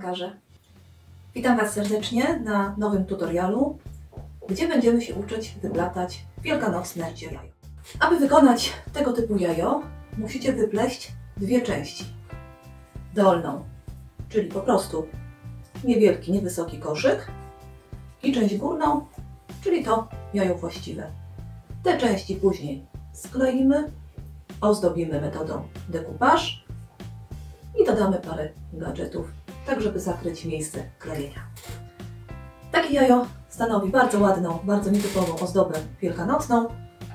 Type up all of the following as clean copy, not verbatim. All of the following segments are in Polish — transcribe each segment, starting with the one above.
pokażę. Witam Was serdecznie na nowym tutorialu, gdzie będziemy się uczyć wyplatać wielkanocne jajo. Aby wykonać tego typu jajo, musicie wypleść dwie części. Dolną, czyli po prostu niewielki, niewysoki koszyk i część górną, czyli to jajo właściwe. Te części później skleimy, ozdobimy metodą decoupage i dodamy parę gadżetów, tak żeby zakryć miejsce klejenia. Takie jajo stanowi bardzo ładną, bardzo nietypową ozdobę wielkanocną.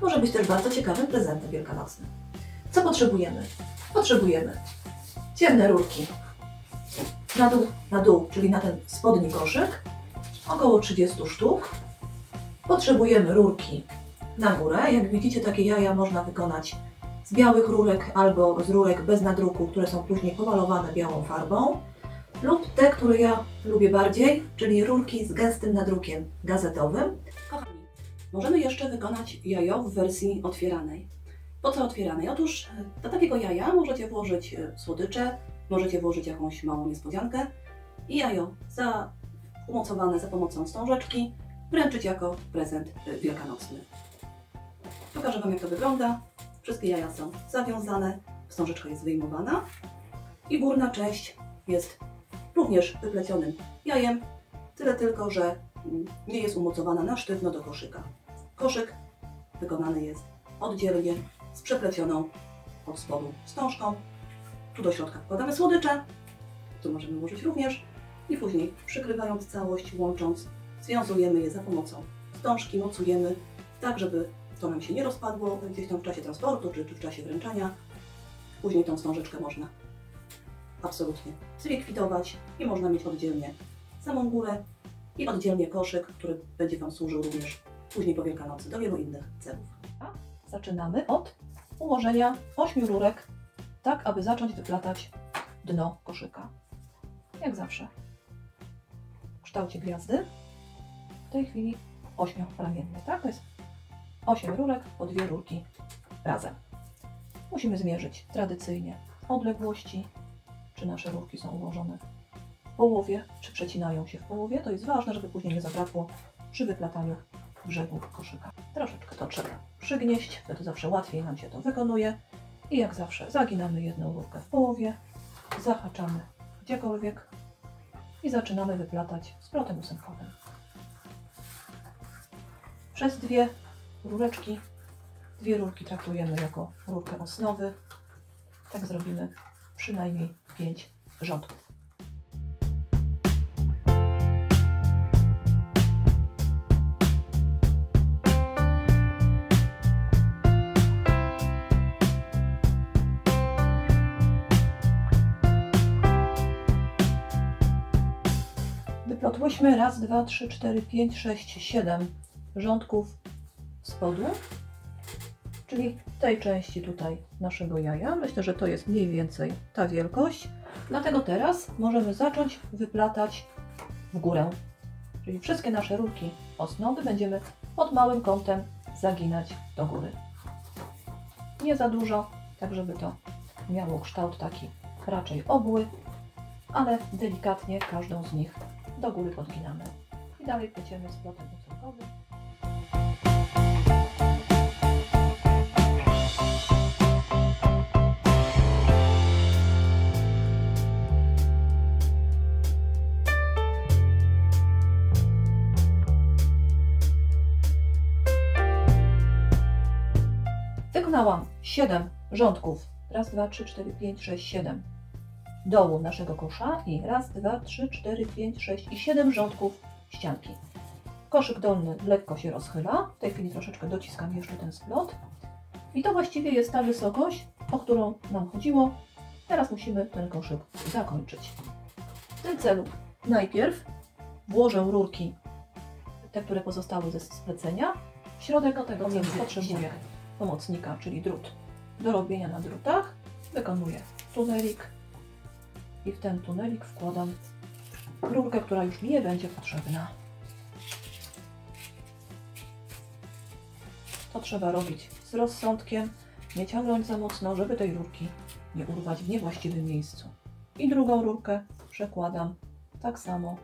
Może być też bardzo ciekawym prezentem wielkanocnym. Co potrzebujemy? Potrzebujemy ciemne rurki na dół, czyli na ten spodni koszyk, około 30 sztuk. Potrzebujemy rurki na górę. Jak widzicie, takie jaja można wykonać z białych rurek albo z rurek bez nadruku, które są później pomalowane białą farbą, lub te, które ja lubię bardziej, czyli rurki z gęstym nadrukiem gazetowym. Kochani, możemy jeszcze wykonać jajo w wersji otwieranej. Po co otwieranej? Otóż do takiego jaja możecie włożyć słodycze, możecie włożyć jakąś małą niespodziankę i jajo umocowane za pomocą wstążeczki wręczyć jako prezent wielkanocny. Pokażę Wam, jak to wygląda. Wszystkie jaja są zawiązane, wstążeczka jest wyjmowana i górna część jest również wyplecionym jajem, tyle tylko, że nie jest umocowana na sztywno do koszyka. Koszyk wykonany jest oddzielnie z przeplecioną od spodu wstążką. Tu do środka wkładamy słodycze, tu możemy włożyć również i później przykrywając całość, łącząc, związujemy je za pomocą wstążki, mocujemy tak, żeby to nam się nie rozpadło gdzieś tam w czasie transportu czy w czasie wręczania. Później tą wstążeczkę można absolutnie zlikwidować i można mieć oddzielnie samą górę i oddzielnie koszyk, który będzie Wam służył również później po Wielkanocy do wielu innych celów. Zaczynamy od ułożenia 8 rurek, tak aby zacząć wyplatać dno koszyka. Jak zawsze w kształcie gwiazdy, w tej chwili 8-ramienny, tak? To jest 8 rurek po 2 rurki razem. Musimy zmierzyć tradycyjnie odległości, czy nasze rurki są ułożone w połowie, czy przecinają się w połowie. To jest ważne, żeby później nie zabrakło przy wyplataniu brzegu koszyka. Troszeczkę to trzeba przygnieść, wtedy zawsze łatwiej nam się to wykonuje. I jak zawsze zaginamy jedną rurkę w połowie, zahaczamy gdziekolwiek i zaczynamy wyplatać splotem ósemkowym. Przez dwie rureczki, 2 rurki traktujemy jako rurkę osnowy. Tak zrobimy przynajmniej 5 rządków. Wyplotłyśmy raz, 2, 3, 4, 5, 6, 7 rządków spodu, czyli tej części tutaj naszego jaja. Myślę, że to jest mniej więcej ta wielkość. Dlatego teraz możemy zacząć wyplatać w górę. Czyli wszystkie nasze rurki osnowy będziemy pod małym kątem zaginać do góry. Nie za dużo, tak żeby to miało kształt taki raczej obły, ale delikatnie każdą z nich do góry podginamy. I dalej pleciemy splotem ósemkowym. Wykonałam 7 rządków. Raz, 2, 3, 4, 5, 6, 7 dołu naszego kosza i raz, 2, 3, 4, 5, 6 i 7 rządków ścianki. Koszyk dolny lekko się rozchyla. W tej chwili troszeczkę dociskam jeszcze ten splot. I to właściwie jest ta wysokość, o którą nam chodziło. Teraz musimy ten koszyk zakończyć. W tym celu najpierw włożę rurki, te, które pozostały ze splecenia. W środek do tego celu potrzebuję pomocnika, czyli drut do robienia na drutach. Wykonuję tunelik i w ten tunelik wkładam rurkę, która już mi nie będzie potrzebna. To trzeba robić z rozsądkiem, nie ciągnąć za mocno, żeby tej rurki nie urwać w niewłaściwym miejscu. I drugą rurkę przekładam tak samo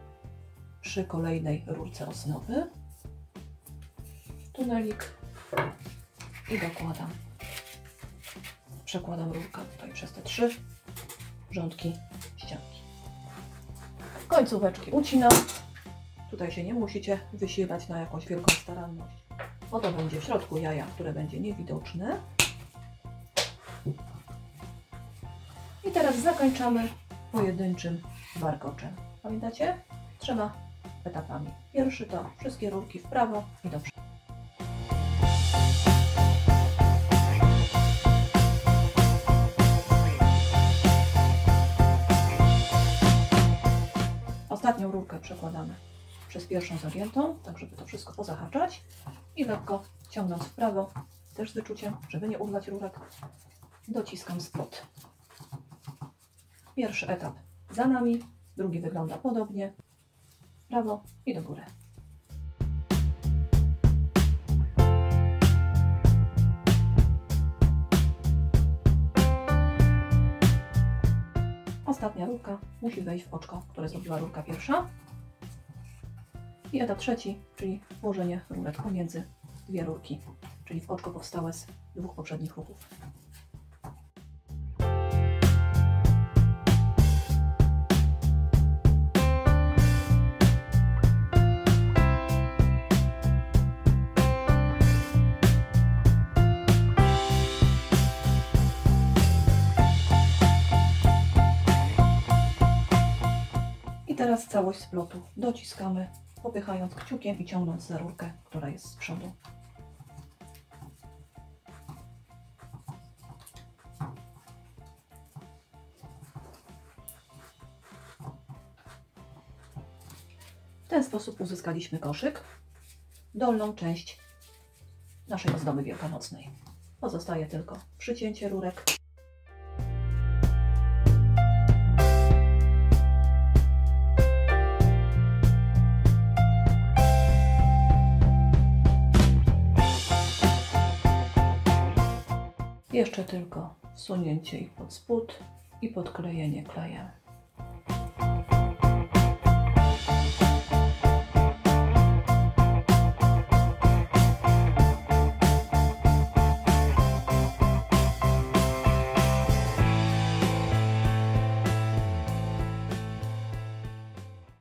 przy kolejnej rurce osnowy. Tunelik i dokładam. Przekładam rurkę tutaj przez te 3 rządki ścianki. Końcóweczki ucinam. Tutaj się nie musicie wysilać na jakąś wielką staranność, bo to będzie w środku jaja, które będzie niewidoczne. I teraz zakończamy pojedynczym warkoczem. Pamiętacie? 3 etapami. Pierwszy to wszystkie rurki w prawo i do przodu. Ostatnią rurkę przekładamy przez pierwszą zagiętą, tak żeby to wszystko pozahaczać i lekko ciągnąc w prawo, też z wyczuciem, żeby nie urwać rurek, dociskam spod. Pierwszy etap za nami, drugi wygląda podobnie, w prawo i do góry. Ostatnia rurka musi wejść w oczko, które zrobiła rurka pierwsza. I etap trzeci, czyli włożenie rurek pomiędzy 2 rurki, czyli w oczko powstałe z 2 poprzednich ruchów. I teraz całość splotu dociskamy, popychając kciukiem i ciągnąc za rurkę, która jest z przodu. W ten sposób uzyskaliśmy koszyk, dolną część naszej ozdoby wielkanocnej. Pozostaje tylko przycięcie rurek. Jeszcze tylko wsunięcie ich pod spód i podklejenie klejem.